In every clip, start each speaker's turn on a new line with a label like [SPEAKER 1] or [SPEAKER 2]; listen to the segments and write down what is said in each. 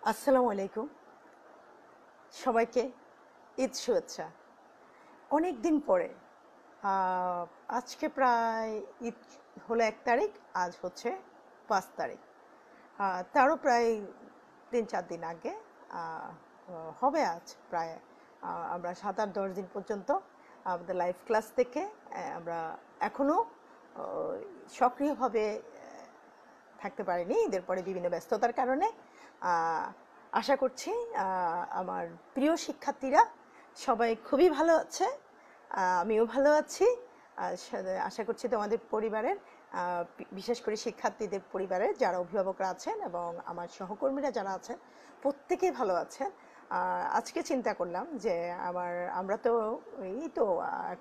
[SPEAKER 1] আসসালামু আলাইকুম সবাইকে ঈদ শুভেচ্ছা। অনেক দিন পরে আজকে প্রায় ঈদ হলো 1 তারিখ, আজ হচ্ছে 5 তারিখ। তারও প্রায় 3-4 দিন আগে আহ, হবে আজ প্রায় আমরা 7-8-10 দিন পর্যন্ত আমাদের লাইভ ক্লাস থেকে আমরা এখনও সক্রিয়ভাবে থাকতে পারিনি ঈদের পরে বিভিন্ন ব্যস্ততার কারণে। আহ, আশা করছি আমার প্রিয় শিক্ষার্থীরা সবাই খুবই ভালো আছে, আমিও ভালো আছি। আশা করছি তোমাদের পরিবারের, বিশেষ করে শিক্ষার্থীদের পরিবারের যারা অভিভাবকরা আছেন এবং আমার সহকর্মীরা যারা আছেন প্রত্যেকেই ভালো আছেন। আজকে চিন্তা করলাম যে আমরা তো এই তো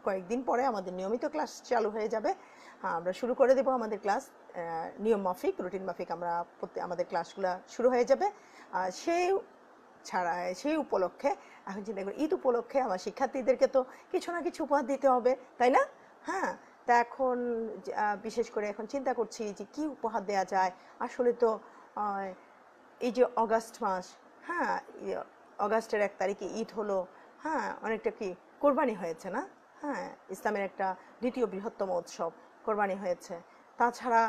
[SPEAKER 1] কয়েকদিন পরে আমাদের নিয়মিত ক্লাস চালু হয়ে যাবে। আমরা শুরু করে দেব আমাদের ক্লাস, নিয়ম মাফিক রুটিন মাফিক আমরা আমাদের ক্লাসগুলো শুরু হয়ে যাবে। সেই ছাড়া সেই উপলক্ষে এখন চিন্তা করি ঈদ উপলক্ষে আমার শিক্ষার্থীদেরকে তো কিছু না কিছু উপহার দিতে হবে, তাই না? হ্যাঁ, তা এখন বিশেষ করে এখন চিন্তা করছি যে কি উপহার দেওয়া যায়। আসলে তো এই যে অগাস্ট মাস, হ্যাঁ, অগাস্টের 1 তারিখে ঈদ হলো। হ্যাঁ, অনেকটা কি কোরবানি হয়েছে না? হ্যাঁ, ইসলামের একটা দ্বিতীয় বৃহত্তম উৎসব কোরবানি হয়েছে। তাছাড়া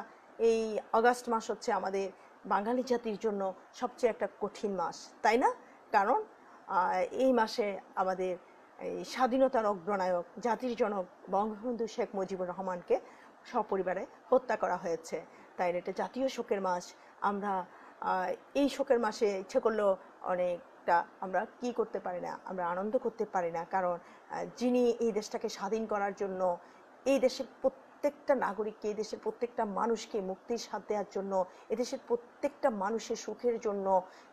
[SPEAKER 1] এই অগাস্ট মাস হচ্ছে আমাদের বাঙালি জাতির জন্য সবচেয়ে একটা কঠিন মাস, তাই না? কারণ এই মাসে আমাদের এই স্বাধীনতার অগ্রনায়ক জাতির জনক বঙ্গবন্ধু শেখ মুজিবুর রহমানকে সপরিবারে হত্যা করা হয়েছে। তাই এটা জাতীয় শোকের মাস। আমরা এই শোকের মাসে ইচ্ছে করলেও অনেকটা আমরা কি করতে পারি না, আমরা আনন্দ করতে পারি না। কারণ যিনি এই দেশটাকে স্বাধীন করার জন্য এই দেশের প্রত্যেকটা নাগরিককে, এই দেশের প্রত্যেকটা মানুষকে মুক্তির স্বাদ দেওয়ার জন্য, এদেশের প্রত্যেকটা মানুষের সুখের জন্য,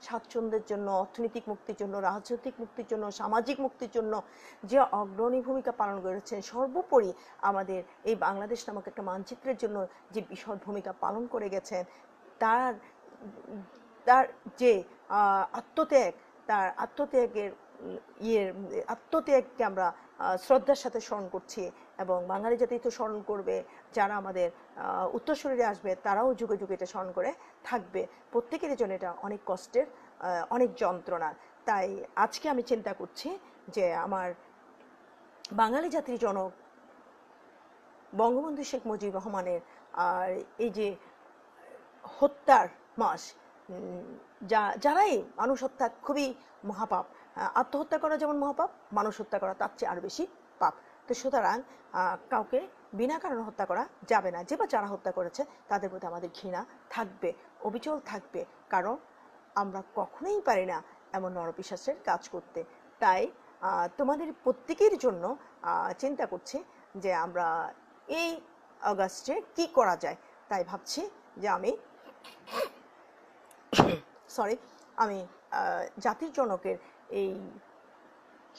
[SPEAKER 1] স্বাচ্ছন্দ্যের জন্য, অর্থনৈতিক মুক্তির জন্য, রাজনৈতিক মুক্তির জন্য, সামাজিক মুক্তির জন্য যে অগ্রণী ভূমিকা পালন করেছেন, সর্বোপরি আমাদের এই বাংলাদেশ নামক একটা মানচিত্রের জন্য যে বিশদ ভূমিকা পালন করে গেছেন, তার তার যে আত্মত্যাগ, তার আত্মত্যাগের আত্মত্যাগকে আমরা শ্রদ্ধার সাথে স্মরণ করছি এবং বাঙালি জাতি তো স্মরণ করবে, যারা আমাদের উত্তরসূরিরা আসবে তারাও যুগে যুগে এটা স্মরণ করে থাকবে। প্রত্যেকের জন্য এটা অনেক কষ্টের, অনেক যন্ত্রণার। তাই আজকে আমি চিন্তা করছি যে আমার বাঙালি জাতির জনক বঙ্গবন্ধু শেখ মুজিবুর রহমানের আর এই যে হত্যার মাস, যারাই মানুষ হত্যা খুবই মহাপাপ। আত্মহত্যা করা যেমন মহাপাপ, মানুষ হত্যা করা তার চেয়ে আর বেশি পাপ। তো সুতরাং কাউকে বিনা কারণে হত্যা করা যাবে না। যে বা যারা হত্যা করেছে তাদের প্রতি আমাদের ঘৃণা থাকবে, অবিচল থাকবে। কারণ আমরা কখনোই পারি না এমন নরপিশাচের কাজ করতে। তাই তোমাদের প্রত্যেকের জন্য চিন্তা করছি যে আমরা এই অগাস্টে কি করা যায়। তাই ভাবছি যে আমি জাতির জনকের এই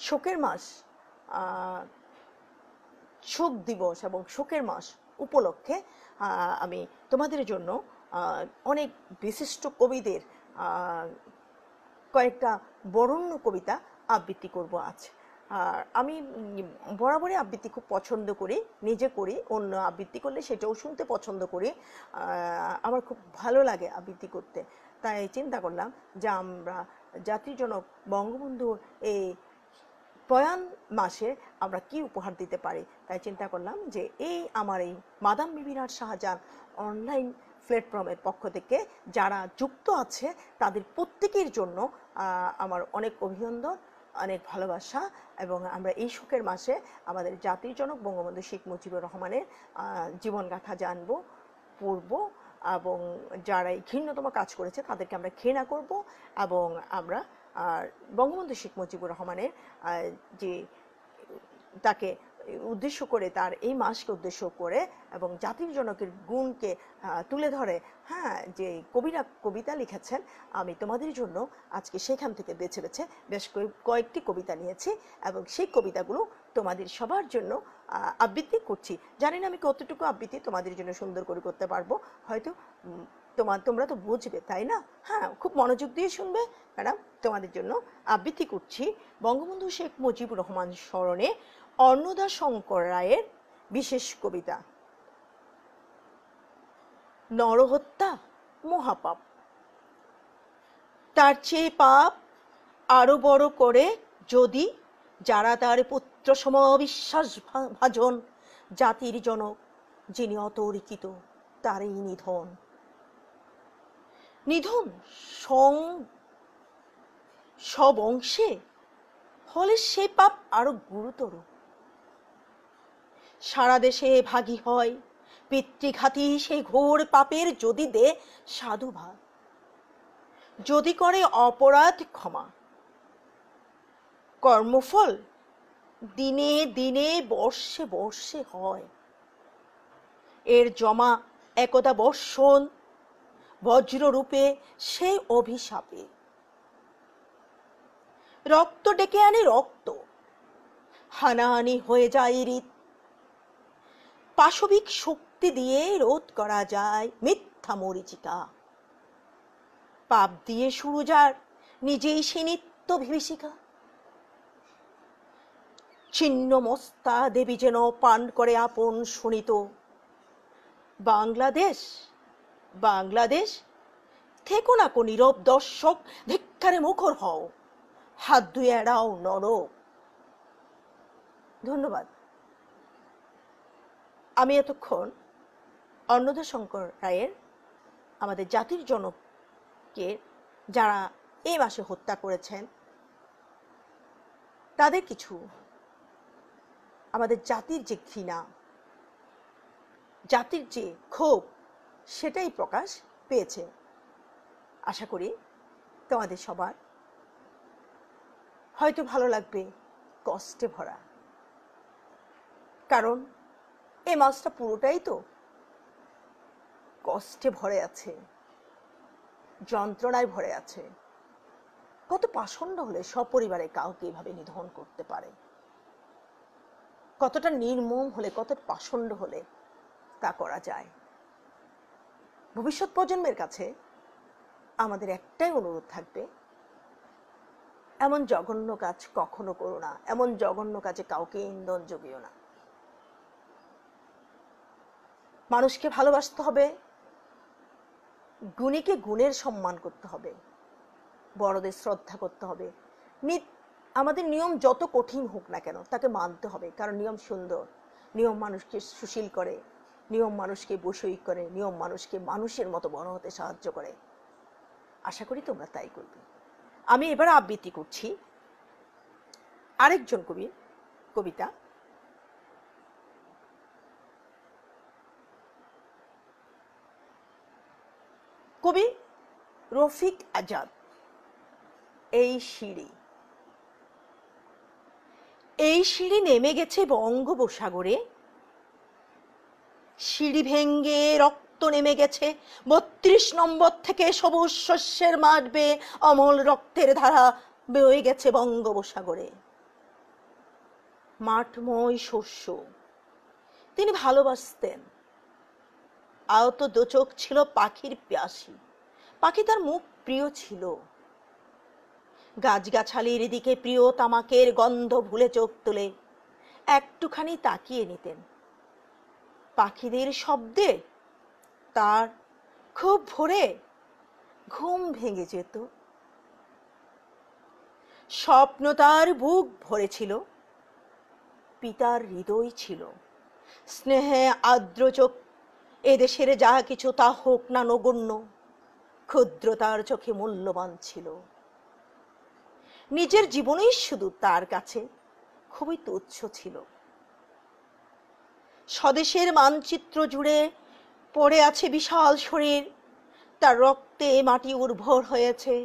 [SPEAKER 1] শোকের মাস, শোক দিবস এবং শোকের মাস উপলক্ষে আমি তোমাদের জন্য অনেক বিশিষ্ট কবিদের কয়েকটা বরেণ্য কবিতা আবৃত্তি করব আজ। আর আমি বরাবরই আবৃত্তি খুব পছন্দ করি, নিজে করি, অন্য আবৃত্তি করলে সেটাও শুনতে পছন্দ করি। আমার খুব ভালো লাগে আবৃত্তি করতে। তাই চিন্তা করলাম যে আমরা জাতির জনক বঙ্গবন্ধুর এই প্রয়াণ মাসে আমরা কি উপহার দিতে পারি। তাই চিন্তা করলাম যে আমার এই মাদাম বিবিনার শাহজাহান অনলাইন প্ল্যাটফর্মের পক্ষ থেকে যারা যুক্ত আছে তাদের প্রত্যেকের জন্য আমার অনেক অভিনন্দন, অনেক ভালোবাসা। এবং আমরা এই শোকের মাসে আমাদের জাতির জনক বঙ্গবন্ধু শেখ মুজিবুর রহমানের জীবনগাথা জানব, পড়ব এবং যারা এই ঘৃণ্যতম কাজ করেছে তাদেরকে আমরা ঘৃণা করব। এবং আমরা বঙ্গবন্ধু শেখ মুজিবুর রহমানের যে তাকে উদ্দেশ্য করে, তার এই মাসকে উদ্দেশ্য করে এবং জাতির জনকের গুণকে তুলে ধরে, হ্যাঁ, যে কবিরা কবিতা লিখেছেন, আমি তোমাদের জন্য আজকে সেখান থেকে বেছে বেছে বেশ কয়েকটি কবিতা নিয়েছি এবং সেই কবিতাগুলো তোমাদের সবার জন্য আবৃত্তি করছি। জানি না আমি কতটুকু আবৃত্তি তোমাদের জন্য সুন্দর করে করতে পারবো, হয়তো তোমরা তো বুঝবে, তাই না? হ্যাঁ, খুব মনোযোগ দিয়ে শুনবে। ম্যাডাম, তোমাদের জন্য আবৃত্তি করছি বঙ্গবন্ধু শেখ মুজিবুর রহমান স্মরণে অন্নদা শঙ্কর রায়ের বিশেষ কবিতা নরহত্যা মহাপাপ। তার চেয়ে পাপ আরো বড় করে যদি যারা তার পুত্র সম বিশ্বাস ভাজন জাতির জনক, যিনি অতর্কিত তারই নিধন। নিধন সব অংশে হলে সে পাপ আরো গুরুতর। সারা দেশে ভাগী হয় পিতৃঘাতী সেই ঘোর পাপের যদি দে সাধুভাব, যদি করে অপরাধ ক্ষমা, কর্মফল দিনে দিনে বর্ষে বর্ষে হয়। এর জমা একদা বর্ষণ বজ্ররূপে সেই অভিশাপে। রক্ত ডেকে আনে রক্ত, হানাহানি হয়ে যায় রীত। পাশবিক শক্তি দিয়ে রোধ করা যায় মিথ্যা মরীচিকা। পাপ দিয়ে শুরু যার নিজেই সে নিত্য বিভীষিকা। ছিন্ন মস্তা দেবী যেন পান করে আপন শুনিত। বাংলাদেশ বাংলাদেশ থেকো না কো নীরব দর্শক, ধিক্কারে মুখর হও, হাত ধুয়ে এড়াও নরক। ধন্যবাদ। আমি এতক্ষণ অন্নদাশঙ্কর রায়ের আমাদের জাতির জনককে যারা এই মাসে হত্যা করেছেন তাদের কিছু আমাদের জাতির যে ঘৃণা, জাতির যে ক্ষোভ, সেটাই প্রকাশ পেয়েছে। আশা করি তোমাদের সবার হয়তো ভালো লাগবে, কষ্টে ভরা। কারণ এই মাসটা পুরোটাই তো কষ্টে ভরে আছে, যন্ত্রণায় ভরে আছে। কত পাষণ্ড হলে সপরিবারে কাউকে এভাবে নিধন করতে পারে, কতটা নির্মম হলে, কতটা পাষণ্ড হলে তা করা যায়। ভবিষ্যৎ প্রজন্মের কাছে আমাদের একটাই অনুরোধ থাকবে, এমন জঘন্য কাজ কখনো করো না, এমন জঘন্য কাজে কাউকে ইন্ধন জুগিও না। মানুষকে ভালোবাসতে হবে, গুণীকে গুণের সম্মান করতে হবে, বড়দের শ্রদ্ধা করতে হবে। আমাদের নিয়ম যত কঠিন হোক না কেন তাকে মানতে হবে, কারণ নিয়ম সুন্দর। নিয়ম মানুষকে সুশীল করে, নিয়ম মানুষকে বৈষয়িক করে, নিয়ম মানুষকে মানুষের মতো বড় হতে সাহায্য করে। আশা করি তোমরা তাই করবে। আমি এবার আবৃত্তি করছি আরেকজন কবির কবিতা। কবি রফিক আজাদ। এই সিঁড়ি। এই সিঁড়ি নেমে গেছে বঙ্গোপসাগরে, সিঁড়ি ভেঙ্গে রক্ত নেমে গেছে ৩২ নম্বর থেকে, সবুজ শস্যের মাঠ বেয়ে অমল রক্তের ধারা বয়ে গেছে বঙ্গোপসাগরে। মাঠময় শস্য তিনি ভালোবাসতেন। আহত দোচক ছিল পাখির প্যাসি, পাখি তার মুখ প্রিয় ছিল। গাছগাছালির দিকে প্রিয় তামাকের গন্ধ ভুলে চোখ তুলে একটুখানি তাকিয়ে নিতেন। পাখিদের শব্দে তার খুব ভোরে ঘুম ভেঙে যেত। স্বপ্ন তার বুক ভরেছিল, পিতার হৃদয় ছিল স্নেহে আর্দ্র চোখ। এদেশের যা কিছু তা হোক না নগণ্য, ক্ষুদ্র তার চোখে মূল্যবান ছিল। নিজের জীবনই শুধু তার কাছে খুবই তুচ্ছ ছিল। স্বদেশের মানচিত্র জুড়ে পড়ে আছে বিশাল শরীর, তার রক্তে মাটি উর্বর হয়েছে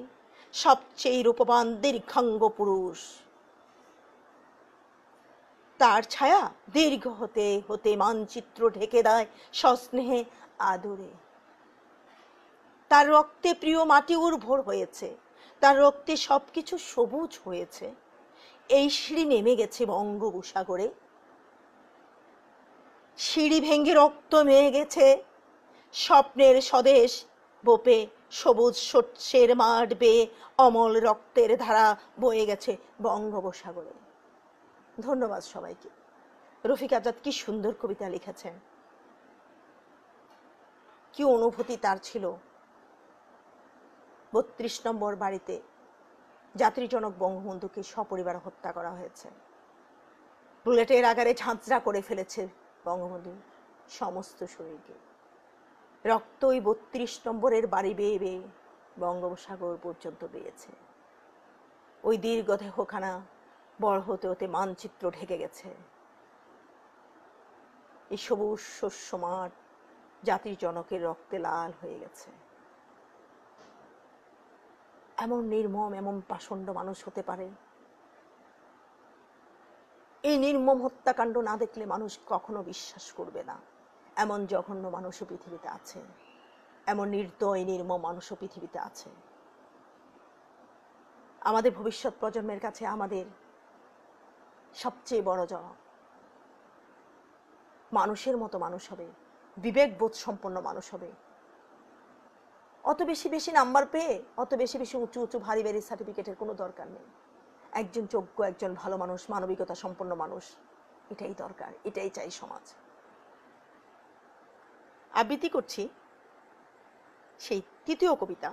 [SPEAKER 1] সবচেয়ে রূপবান দীর্ঘাঙ্গ পুরুষ। তার ছায়া দীর্ঘ হতে হতে মানচিত্র ঢেকে দেয় সস্নেহে আদরে। তার রক্তে প্রিয় মাটি উর্বর হয়েছে, তার রক্তে সবকিছু সবুজ হয়েছে। এই সিঁড়ি নেমে গেছে বঙ্গোপসাগরে, সিঁড়ি ভেঙে রক্ত মেয়ে গেছে স্বপ্নের স্বদেশ বোপে, সবুজ শস্যের মাঠ বেয়ে অমল রক্তের ধারা বয়ে গেছে বঙ্গোপসাগরে। ধন্যবাদ সবাইকে। রফিক আজাদ কি সুন্দর কবিতা লিখেছেন, কি অনুভূতি তার ছিল। 32 নম্বর বাড়িতে জাতির জনক বঙ্গবন্ধুকে সপরিবার হত্যা করা হয়েছে। বুলেটের আগারে ঝাঁঝরা করে ফেলেছে বঙ্গবন্ধু সমস্ত শরীরকে। রক্ত ওই 32 নম্বরের বাড়ি বেয়ে বেয়ে বঙ্গোপসাগর পর্যন্ত বেয়েছে। ওই দীর্ঘ দেহখানা বড় হতে হতে মানচিত্র ঢেকে গেছে। এই সবুজ শস্য মাঠ জাতির জনকের রক্তে লাল হয়ে গেছে। এমন নির্মম, এমন পাষণ্ড মানুষ হতে পারে? এই নির্মম হত্যাকাণ্ড না দেখলে মানুষ কখনো বিশ্বাস করবে না এমন জঘন্য মানুষও পৃথিবীতে আছে, এমন নির্দয় নির্মম মানুষও পৃথিবীতে আছে। আমাদের ভবিষ্যৎ প্রজন্মের কাছে আমাদের সবচেয়ে বড় জবাব, মানুষের মতো মানুষ হবে, বিবেকবোধ সম্পন্ন মানুষ হবে। অত বেশি বেশি নাম্বার পেয়ে, অত বেশি বেশি উঁচু উঁচু ভারী ভারী সার্টিফিকেটের কোনো দরকার নেই। একজন যোগ্য, একজন ভালো মানুষ, মানবিকতা সম্পন্ন মানুষ, এটাই দরকার, এটাই চাই সমাজ। আবৃত্তি করছি সেই তৃতীয় কবিতা,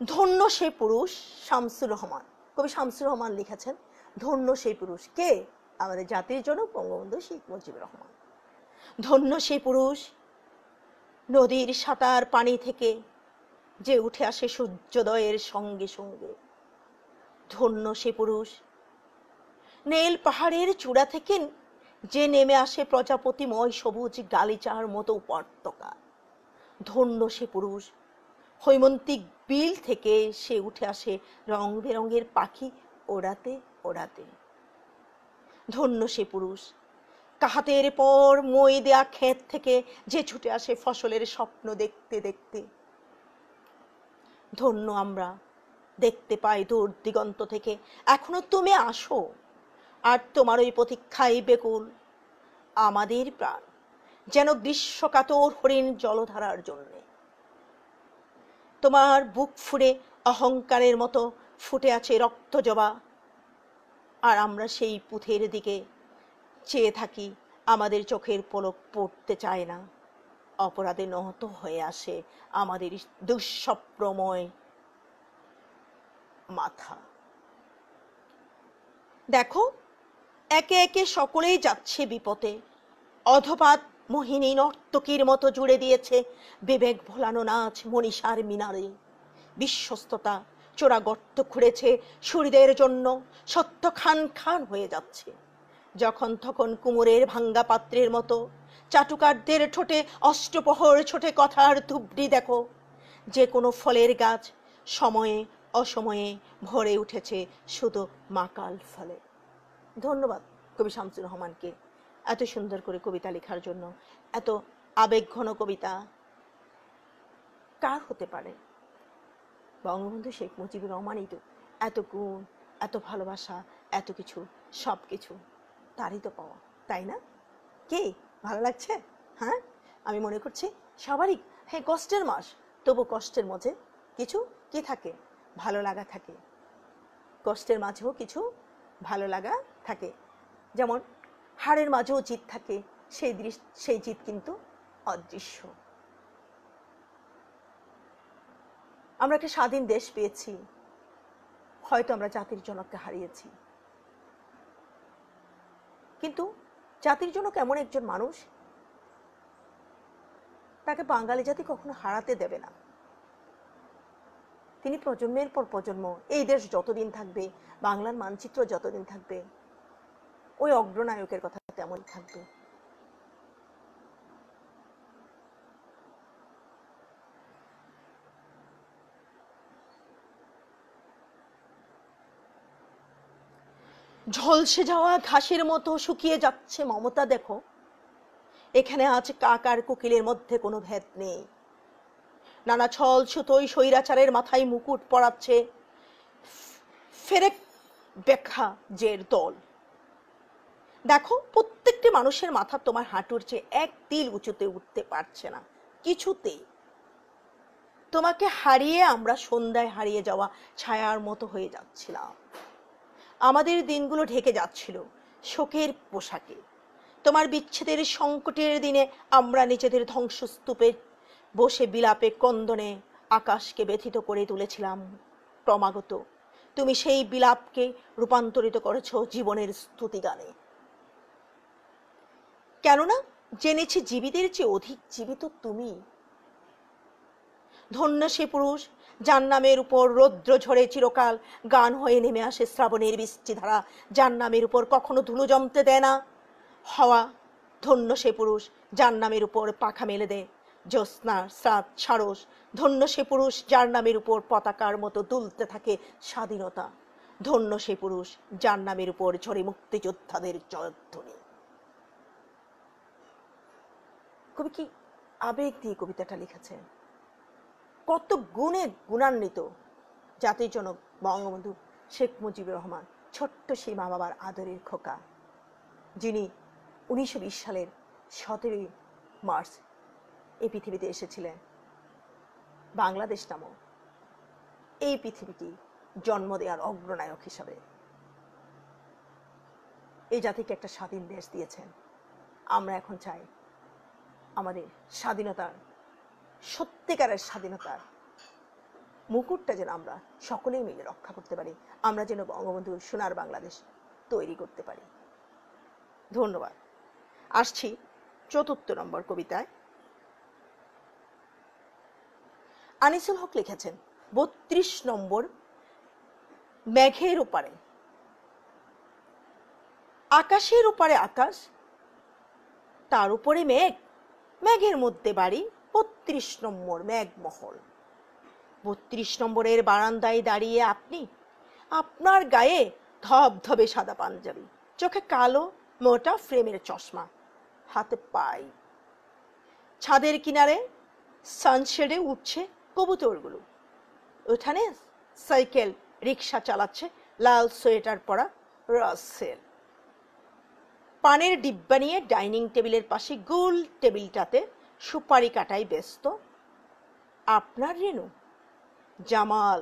[SPEAKER 1] ধন্য সে পুরুষ, শামসুর রহমান। কবি শামসুর রহমান লিখেছেন ধন্য সেই পুরুষ। কে? আমাদের জাতির জনক বঙ্গবন্ধু শেখ মুজিবুর রহমান। ধন্য সেই পুরুষ, নদীর সাঁতার পানি থেকে যে উঠে আসে সূর্যোদয়ের সঙ্গে সঙ্গে। ধন্য সে পুরুষ, নীল পাহাড়ের চূড়া থেকে যে নেমে আসে প্রজাপতিময় সবুজ গালিচার মতো উপত্যকা। ধন্য সে পুরুষ, হৈমন্তিক বিল থেকে সে উঠে আসে রং বেরঙের পাখি ওড়াতে ওড়াতে। ধন্য সে পুরুষ, কাহাতের পর মই দেয়া ক্ষেত থেকে যে ছুটে আসে ফসলের স্বপ্ন দেখতে দেখতে। ধন্য আমরা, দেখতে পাই দূর দিগন্ত থেকে এখনো তুমি আসো, আর তোমার ওই প্রতীক্ষায় বেকুল আমাদের প্রাণ, যেন গ্রীষ্মকাতর হরিণ জলধারার জন্যে। তোমার বুক ফুঁড়ে অহংকারের মতো ফুটে আছে রক্ত জবা, আর আমরা সেই পুঁথের দিকে চেয়ে থাকি, আমাদের চোখের পলক পড়তে চায় না। অপরাধে নত হয়ে আসে আমাদের দুঃস্বপ্নময় মাথা। দেখো, একে একে সকলেই যাচ্ছে বিপথে। অধপাত মোহিনী নর্তকীর মতো জুড়ে দিয়েছে বিবেক ভোলানো নাচ মনীষার মিনারে। বিশ্বস্ততা চোরা গর্ত খুঁড়েছে সুরীদের জন্য, সত্য খান খান হয়ে যাচ্ছে। যখন তখন কুমোরের ভাঙ্গা পাত্রের মতো চাটুকারদের ঠোঁটে অষ্টপ্রহর ছোটে কথার তুবড়ি দেখো। যে কোনো ফলের গাছ সময়ে অসময়ে ভরে উঠেছে শুধু মাকাল ফলে। ধন্যবাদ কবি শামসুর রহমানকে এত সুন্দর করে কবিতা লেখার জন্য। এত আবেগঘন কবিতা কার হতে পারে? বঙ্গবন্ধু শেখ মুজিবুর রহমানই তো। এত গুণ, এত ভালোবাসা, এত কিছু, সব কিছু তারই তো পাওয়া, তাই না? কে ভালো লাগছে? হ্যাঁ, আমি মনে করছি সবারই। হ্যাঁ, কষ্টের মাস, তবু কষ্টের মধ্যে কিছু কি থাকে? ভালো লাগা থাকে। কষ্টের মাঝেও কিছু ভালো লাগা থাকে। যেমন হাড়ের মাঝেও জিত থাকে, সেই জিত কিন্তু অদৃশ্য। আমরা একটা স্বাধীন দেশ পেয়েছি, হয়তো আমরা জাতির জনককে হারিয়েছি, কিন্তু জাতির জনক এমন একজন মানুষ, তাকে বাঙালি জাতি কখনো হারাতে দেবে না। তিনি প্রজন্মের পর প্রজন্ম, এই দেশ যতদিন থাকবে, বাংলার মানচিত্র যতদিন থাকবে, ওই অগ্রনায়কের কথা তেমনই থাকবে। ঝলসে যাওয়া ঘাসের মতো শুকিয়ে যাচ্ছে মমতা। দেখো, এখানে আজ কাক আর কোকিলের মধ্যে কোনো ভেদ নেই। নানা ছল ছুতোই স্বৈরাচারের মাথায় মুকুট পরাচ্ছে ফেরেক বেখা জের দল। দেখো, প্রত্যেকটি মানুষের মাথা তোমার হাঁটুর চেয়ে এক তিল উঁচুতে উঠতে পারছে না কিছুতেই। তোমাকে হারিয়ে আমরা সন্ধ্যায় হারিয়ে যাওয়া ছায়ার মতো হয়ে যাচ্ছিলাম। আমাদের দিনগুলো ঢেকে যাচ্ছিল শোকের পোশাকে। তোমার বিচ্ছেদের সংকটের দিনে আমরা নিজেদের ধ্বংসস্তূপে বসে বিলাপে ক্রন্দনে আকাশকে ব্যথিত করে তুলেছিলাম ক্রমাগত, তুমি সেই বিলাপকে রূপান্তরিত করেছ জীবনের স্তুতিগানে। কেননা জেনেছি জীবিতের চেয়ে অধিক জীবিত তুমি। ধন্য সে পুরুষ যার নামের উপর রৌদ্র ঝরে চিরকাল গান হয়ে নেমে আসে শ্রাবণের বৃষ্টিধারা, যার নামের উপর কখনো ধুলো জমতে দেয় না হাওয়া। ধন্য সে পুরুষ যার নামের উপর পাখা মেলে দেয় জ্যোৎস্না স্রাত সারস। ধন্য সে পুরুষ যার নামের উপর পতাকার মতো দুলতে থাকে স্বাধীনতা। ধন্য সে পুরুষ যার নামের উপর ঝরে মুক্তিযোদ্ধাদের জয়ধ্বনি। কবি কি আবেগ দিয়ে কবিতাটা লিখেছেন, কত গুণে গুণান্বিত জাতির জনক বঙ্গবন্ধু শেখ মুজিবুর রহমান, ছোট্ট সেই মা বাবার আদরের খোকা, যিনি 1920 সালের 17 মার্চ এই পৃথিবীতে এসেছিলেন। বাংলাদেশ নামক এই পৃথিবীটি জন্ম দেওয়ার অগ্রনায়ক হিসাবে এই জাতিকে একটা স্বাধীন দেশ দিয়েছেন। আমরা এখন চাই আমাদের স্বাধীনতার, সত্যিকারের স্বাধীনতার মুকুটটা যেন আমরা সকলেই মিলে রক্ষা করতে পারি, আমরা যেন বঙ্গবন্ধুর সোনার বাংলাদেশ তৈরি করতে পারি। ধন্যবাদ। আসছি 4 নম্বর কবিতায়। আনিসুল হক লিখেছেন 32 নম্বর, মেঘের ওপারে। আকাশের ওপারে আকাশ, তার উপরে মেঘ, মেঘের মধ্যে বাড়ি 32 নম্বর মেঘমহল। 32 নম্বরের বারান্দায় দাঁড়িয়ে আপনি, আপনার গায়ে ধবধবে সাদা পাঞ্জাবি, চোখে কালো মোটা ফ্রেমের চশমা, হাতে পাই। ছাদের কিনারে সানশেডে উঠছে কবুতরগুলো, উঠানে সাইকেল রিক্সা চালাচ্ছে লাল সোয়েটার পরা রাসেল। পানের ডিব্বা নিয়ে ডাইনিং টেবিলের পাশে গোল টেবিলটাতে সুপারি কাটাই ব্যস্ত আপনার রেনু। জামাল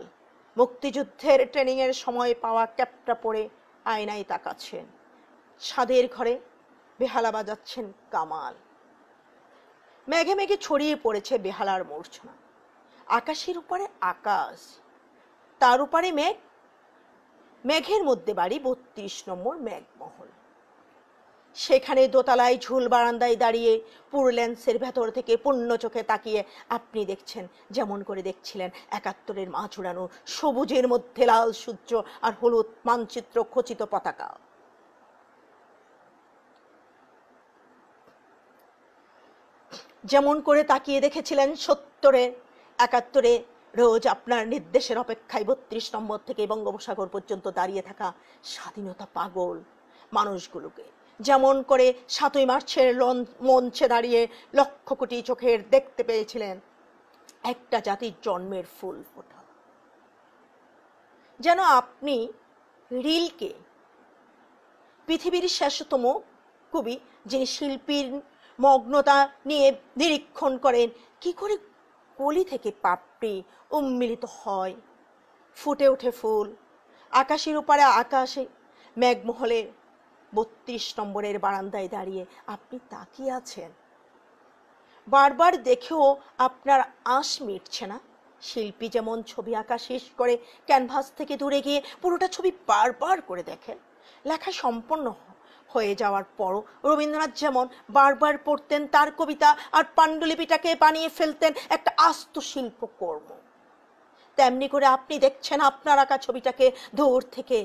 [SPEAKER 1] মুক্তিযুদ্ধের ট্রেনিং এর সময় পাওয়া ক্যাপটা পরে আয়নায় তাকাচ্ছেন। ছাদের ঘরে বেহালা বাজাচ্ছেন কামাল। মেঘে মেঘে ছড়িয়ে পড়েছে বেহালার মূর্ছনা। আকাশের উপরে আকাশ, তার উপরে মেঘ, মেঘের মধ্যে বাড়ি 32 নম্বর মেঘমহল। সেখানে দোতলায় ঝুল বারান্দায় দাঁড়িয়ে পুরল্যান্সের ভেতর থেকে পূর্ণ চোখে তাকিয়ে আপনি দেখছেন যেমন করে দেখছিলেন 71-এর মাছ উড়ানো, সবুজের মধ্যে লাল সূর্য আর হলুদ মানচিত্র খচিত পতাকা। যেমন করে তাকিয়ে দেখেছিলেন 70-এ 71-এ রোজ আপনার নির্দেশের অপেক্ষায় 32 নম্বর থেকে বঙ্গোপসাগর পর্যন্ত দাঁড়িয়ে থাকা স্বাধীনতা পাগল মানুষগুলোকে। যেমন করে 7ই মার্চের মঞ্চে দাঁড়িয়ে লক্ষ কোটি চোখের দেখতে পেয়েছিলেন একটা জাতির জন্মের ফুল ফোটা। যেন আপনি রিলকে, পৃথিবীর শেষতম কবি, যিনি শিল্পীর মগ্নতা নিয়ে নিরীক্ষণ করেন কি করে কলি থেকে পাপড়ি উন্মিলিত হয়, ফুটে ওঠে ফুল। আকাশের উপরে আকাশে মেঘমহলের 32 নম্বরের বারান্দায় দাঁড়িয়ে আপনি তাকিয়ে আছেন। বারবার দেখেও আপনার আঁশ মিটছে না। শিল্পী যেমন ছবি আঁকা শেষ করে ক্যানভাস থেকে দূরে গিয়ে পুরোটা ছবি বারবার করে দেখেন, লেখা সম্পন্ন হয়ে যাওয়ার পরও রবীন্দ্রনাথ যেমন বারবার পড়তেন তার কবিতা আর পাণ্ডুলিপিটাকে বানিয়ে ফেলতেন একটা আস্ত শিল্পকর্ম, তেমনি করে আপনি দেখছেন আপনার আঁকা ছবিটাকে দূর থেকে,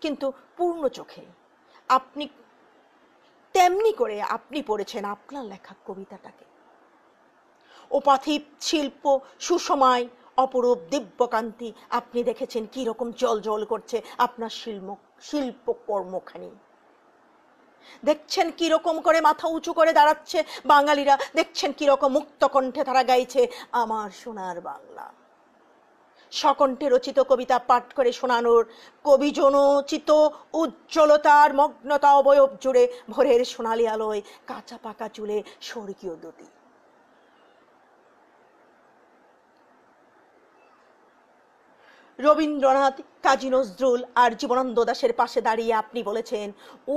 [SPEAKER 1] কিন্তু পূর্ণ চোখে। আপনি তেমনি করে আপনি পড়েছেন আপনার লেখা কবিতাটাকে। অপার্থিব শিল্প সুসময় অপরূপ দিব্যকান্তি, আপনি দেখেছেন কি রকম জল জল করছে আপনার শিল্পকর্মখানি। দেখছেন কি রকম করে মাথা উঁচু করে দাঁড়াচ্ছে বাঙালিরা, দেখছেন কি রকম মুক্ত কণ্ঠে তারা গাইছে আমার সোনার বাংলা। সকণ্ঠে রচিত কবিতা পাঠ করে শোনানোর কবিজনোচিত উজ্জ্বলতার মগ্নতা অবয়ব জুড়ে ভোরের সোনালি আলোয় কাঁচা পাকা চুলে স্বর্গীয় দ্যুতি। রবীন্দ্রনাথ, কাজী নজরুল আর জীবনানন্দ দাশের পাশে দাঁড়িয়ে আপনি বলেছেন,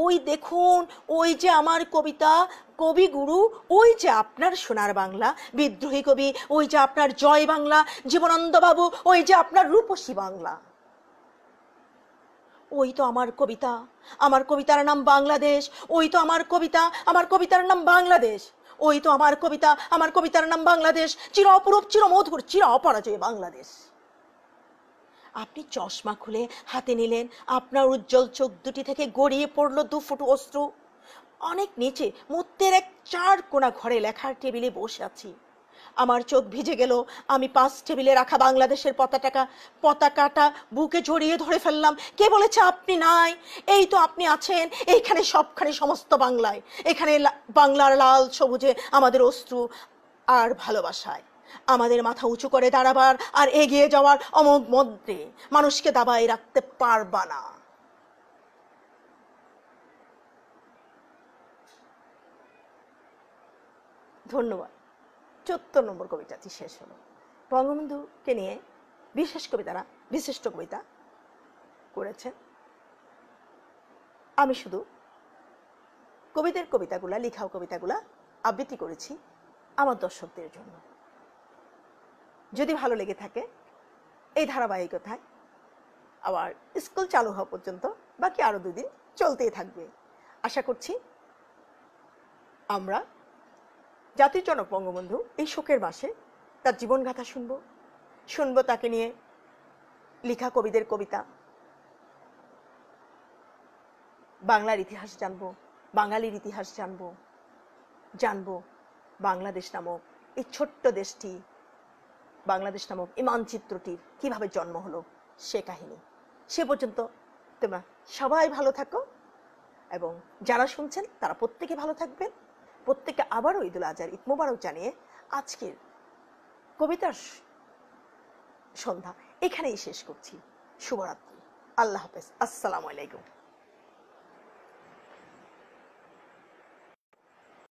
[SPEAKER 1] ওই দেখুন, ওই যে আমার কবিতা, কবিগুরু, ওই যে আপনার সোনার বাংলা, বিদ্রোহী কবি, ওই যে আপনার জয় বাংলা, জীবনানন্দ বাবু, ওই যে আপনার রূপসী বাংলা। ওই তো আমার কবিতা, আমার কবিতার নাম বাংলাদেশ। ওই তো আমার কবিতা, আমার কবিতার নাম বাংলাদেশ। ওই তো আমার কবিতা, আমার কবিতার নাম বাংলাদেশ। চির অপরূপ, চির মধুর, চির অপরাজয় বাংলাদেশ। আপনি চশমা খুলে হাতে নিলেন, আপনার উজ্জ্বল চোখ দুটি থেকে গড়িয়ে পড়ল দুফুটু অশ্রু। অনেক নিচে মুত্তের এক চার কোণা ঘরে লেখার টেবিলে বসে আছি। আমার চোখ ভিজে গেল। আমি পাশ টেবিলে রাখা বাংলাদেশের পতাকাটা বুকে জড়িয়ে ধরে ফেললাম। কে বলেছে আপনি নাই? এই তো আপনি আছেন, এইখানে, সবখানে, সমস্ত বাংলায়। এখানে বাংলার লাল সবুজে আমাদের অশ্রু আর ভালোবাসায়। আমাদের মাথা উঁচু করে দাঁড়াবার আর এগিয়ে যাওয়ার অমোঘ মন্ত্রে মানুষকে দাবায় রাখতে পারবা না। ধন্যবাদ। ৭৪ নম্বর কবিতাটি শেষ হলো। বঙ্গবন্ধুকে নিয়ে বিশিষ্ট কবিতা করেছেন। আমি শুধু কবিদের কবিতাগুলা, লেখা কবিতাগুলা আবৃত্তি করেছি আমার দর্শকদের জন্য। যদি ভালো লেগে থাকে এই ধারাবাহিকতায় আবার স্কুল চালু হওয়া পর্যন্ত বাকি আরো 2 দিন চলতেই থাকবে। আশা করছি আমরা জাতির জনক বঙ্গবন্ধু এই শোকের মাসে তার জীবনগাথা শুনবো তাকে নিয়ে লেখা কবিদের কবিতা, বাংলার ইতিহাস জানবো, বাঙালির ইতিহাস জানবো বাংলাদেশ নামক এই ছোট্ট দেশটি, বাংলাদেশ নামক এই মানচিত্রটির কিভাবে জন্ম হলো সে কাহিনী। সে পর্যন্ত তোমরা সবাই ভালো থাকো এবং যারা শুনছেন তারা প্রত্যেকে ভালো থাকবেন। প্রত্যেককে আবারও ঈদুল আজহার ঈদ মোবারক জানিয়ে আজকের কবিতার সন্ধ্যা এখানেই শেষ করছি। শুভরাত্রি। আল্লাহ হাফেজ। আসসালামু আলাইকুম।